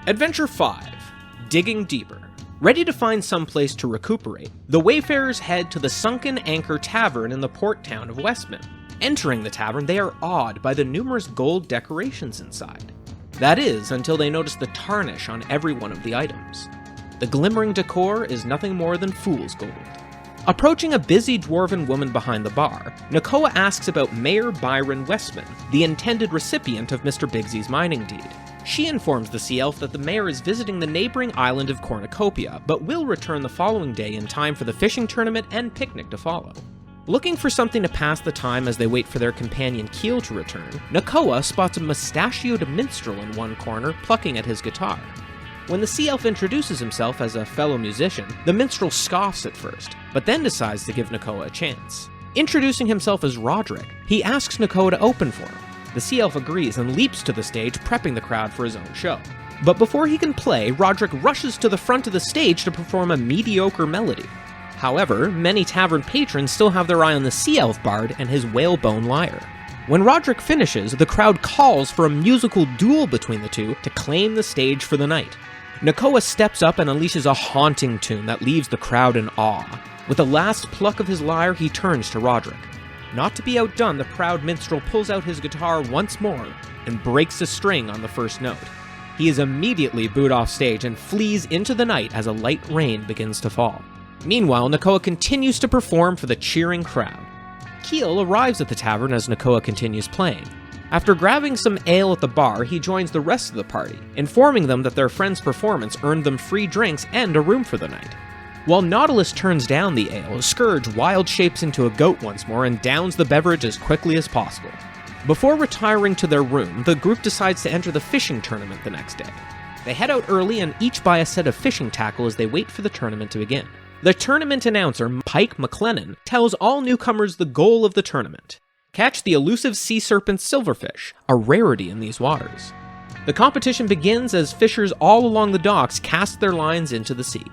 Adventure 5. Digging Deeper. Ready to find some place to recuperate, the wayfarers head to the Sunken Anchor Tavern in the port town of Westmin. Entering the tavern, they are awed by the numerous gold decorations inside. That is, until they notice the tarnish on every one of the items. The glimmering decor is nothing more than fool's gold. Approaching a busy dwarven woman behind the bar, Nakoa asks about Mayor Byron Westman, the intended recipient of Mr. Bigsy's mining deed. She informs the sea elf that the mayor is visiting the neighboring island of Cornucopia, but will return the following day in time for the fishing tournament and picnic to follow. Looking for something to pass the time as they wait for their companion Keel to return, Nakoa spots a mustachioed minstrel in one corner, plucking at his guitar. When the sea elf introduces himself as a fellow musician, the minstrel scoffs at first, but then decides to give Nakoa a chance. Introducing himself as Roderick, he asks Nakoa to open for him. The sea elf agrees and leaps to the stage, prepping the crowd for his own show. But before he can play, Roderick rushes to the front of the stage to perform a mediocre melody. However, many tavern patrons still have their eye on the sea elf bard and his whalebone lyre. When Roderick finishes, the crowd calls for a musical duel between the two to claim the stage for the night. Nakoa steps up and unleashes a haunting tune that leaves the crowd in awe. With the last pluck of his lyre, he turns to Roderick. Not to be outdone, the proud minstrel pulls out his guitar once more and breaks a string on the first note. He is immediately booed off stage and flees into the night as a light rain begins to fall. Meanwhile, Nakoa continues to perform for the cheering crowd. Keel arrives at the tavern as Nakoa continues playing. After grabbing some ale at the bar, he joins the rest of the party, informing them that their friend's performance earned them free drinks and a room for the night. While Nautilus turns down the ale, Scourge wild shapes into a goat once more and downs the beverage as quickly as possible. Before retiring to their room, the group decides to enter the fishing tournament the next day. They head out early and each buy a set of fishing tackle as they wait for the tournament to begin. The tournament announcer, Pike McLennan, tells all newcomers the goal of the tournament: catch the elusive sea serpent silverfish, a rarity in these waters. The competition begins as fishers all along the docks cast their lines into the sea.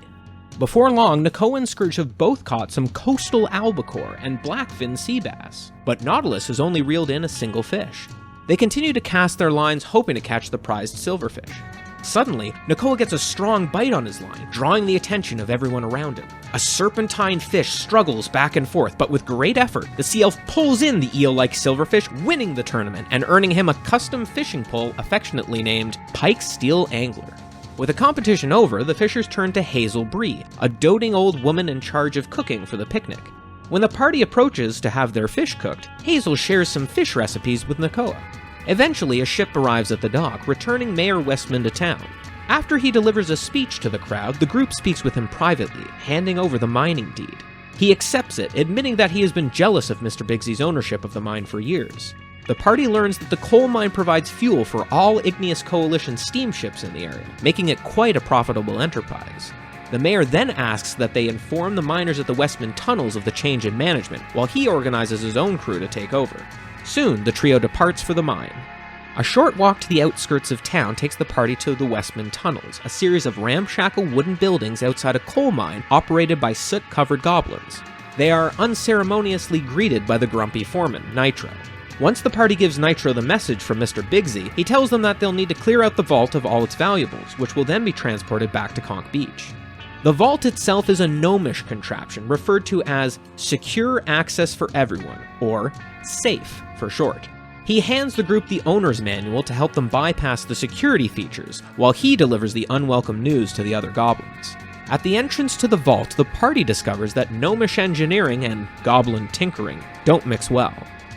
Before long, Nakoa and Scourge have both caught some coastal albacore and blackfin sea bass, but Nautilus has only reeled in a single fish. They continue to cast their lines hoping to catch the prized silverfish. Suddenly, Nakoa gets a strong bite on his line, drawing the attention of everyone around him. A serpentine fish struggles back and forth, but with great effort, the sea elf pulls in the eel-like silverfish, winning the tournament and earning him a custom fishing pole affectionately named Pike's Steel Angler. With the competition over, the fishers turn to Hazel Bree, a doting old woman in charge of cooking for the picnic. When the party approaches to have their fish cooked, Hazel shares some fish recipes with Nakoa. Eventually, a ship arrives at the dock, returning Mayor Westman to town. After he delivers a speech to the crowd, the group speaks with him privately, handing over the mining deed. He accepts it, admitting that he has been jealous of Mr. Bigsy's ownership of the mine for years. The party learns that the coal mine provides fuel for all Igneous Coalition steamships in the area, making it quite a profitable enterprise. The mayor then asks that they inform the miners at the Westmin tunnels of the change in management, while he organizes his own crew to take over. Soon, the trio departs for the mine. A short walk to the outskirts of town takes the party to the Westmin tunnels, a series of ramshackle wooden buildings outside a coal mine operated by soot-covered goblins. They are unceremoniously greeted by the grumpy foreman, Nitro. Once the party gives Nitro the message from Mr. Bigsy, he tells them that they'll need to clear out the vault of all its valuables, which will then be transported back to Conch Beach. The vault itself is a gnomish contraption referred to as Secure Access for Everyone, or SAFE for short. He hands the group the owner's manual to help them bypass the security features, while he delivers the unwelcome news to the other goblins. At the entrance to the vault, the party discovers that gnomish engineering and goblin tinkering don't mix well.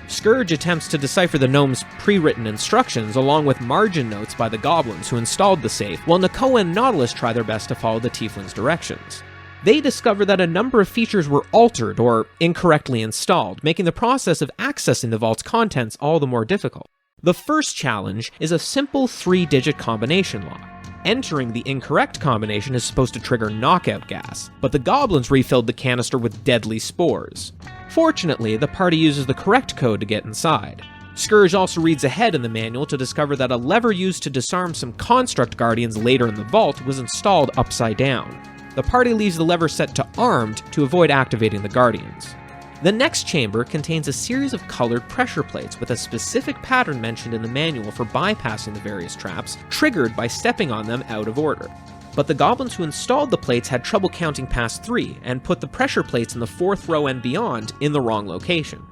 Scourge attempts to decipher the gnome's pre-written instructions along with margin notes by the goblins who installed the safe, while Nakoa and Nautilus try their best to follow the tiefling's directions. They discover that a number of features were altered or incorrectly installed, making the process of accessing the vault's contents all the more difficult. The first challenge is a simple 3-digit combination lock. Entering the incorrect combination is supposed to trigger knockout gas, but the goblins refilled the canister with deadly spores. Fortunately, the party uses the correct code to get inside. Scourge also reads ahead in the manual to discover that a lever used to disarm some construct guardians later in the vault was installed upside down. The party leaves the lever set to armed to avoid activating the guardians. The next chamber contains a series of colored pressure plates with a specific pattern mentioned in the manual for bypassing the various traps, triggered by stepping on them out of order. But the goblins who installed the plates had trouble counting past 3 and put the pressure plates in the 4th row and beyond in the wrong location.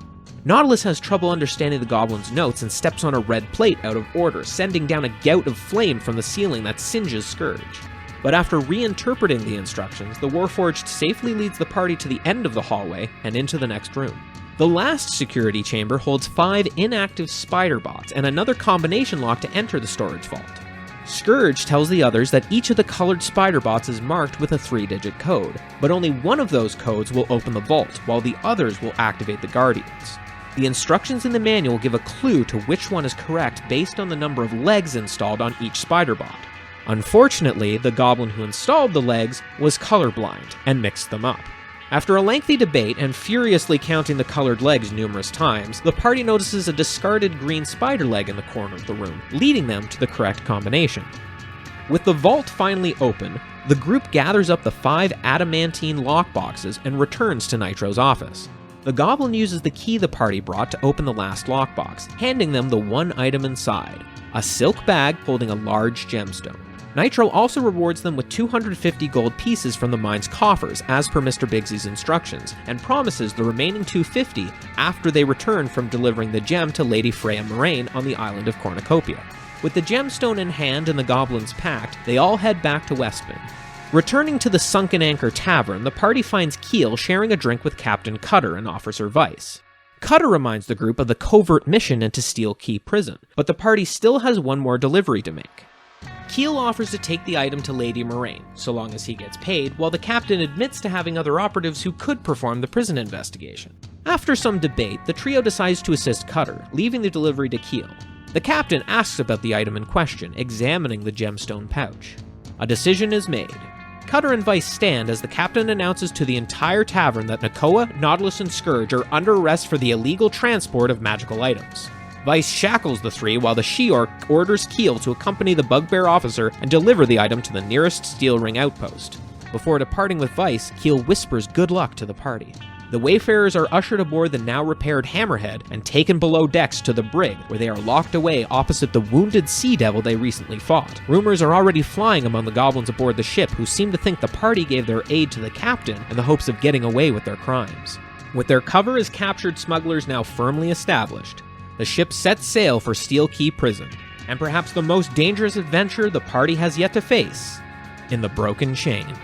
Nautilus has trouble understanding the goblins' notes and steps on a red plate out of order, sending down a gout of flame from the ceiling that singes Scourge. But after reinterpreting the instructions, the Warforged safely leads the party to the end of the hallway and into the next room. The last security chamber holds 5 inactive spider bots and another combination lock to enter the storage vault. Scourge tells the others that each of the colored spider bots is marked with a 3-digit code, but only one of those codes will open the vault, while the others will activate the Guardians. The instructions in the manual give a clue to which one is correct based on the number of legs installed on each spider bot. Unfortunately, the goblin who installed the legs was colorblind and mixed them up. After a lengthy debate and furiously counting the colored legs numerous times, the party notices a discarded green spider leg in the corner of the room, leading them to the correct combination. With the vault finally open, the group gathers up the 5 adamantine lockboxes and returns to Nitro's office. The goblin uses the key the party brought to open the last lockbox, handing them the one item inside, a silk bag holding a large gemstone. Nitro also rewards them with 250 gold pieces from the mine's coffers, as per Mr. Biggsy's instructions, and promises the remaining 250 after they return from delivering the gem to Lady Freya Moraine on the island of Cornucopia. With the gemstone in hand and the goblins packed, they all head back to Westmin. Returning to the Sunken Anchor Tavern, the party finds Keel sharing a drink with Captain Cutter and Officer Vice. Cutter reminds the group of the covert mission into Steel Key Prison, but the party still has one more delivery to make. Keel offers to take the item to Lady Moraine, so long as he gets paid, while the captain admits to having other operatives who could perform the prison investigation. After some debate, the trio decides to assist Cutter, leaving the delivery to Keel. The captain asks about the item in question, examining the gemstone pouch. A decision is made. Cutter and Vice stand as the captain announces to the entire tavern that Nakoa, Nautilus, and Scourge are under arrest for the illegal transport of magical items. Vice shackles the 3 while the she-orc orders Keel to accompany the bugbear officer and deliver the item to the nearest steel ring outpost. Before departing with Vice, Keel whispers good luck to the party. The Wayfarers are ushered aboard the now repaired Hammerhead and taken below decks to the brig, where they are locked away opposite the wounded sea devil they recently fought. Rumors are already flying among the goblins aboard the ship, who seem to think the party gave their aid to the captain in the hopes of getting away with their crimes. With their cover as captured smugglers now firmly established, the ship sets sail for Steel Key Prison, and perhaps the most dangerous adventure the party has yet to face, in the Broken Chain.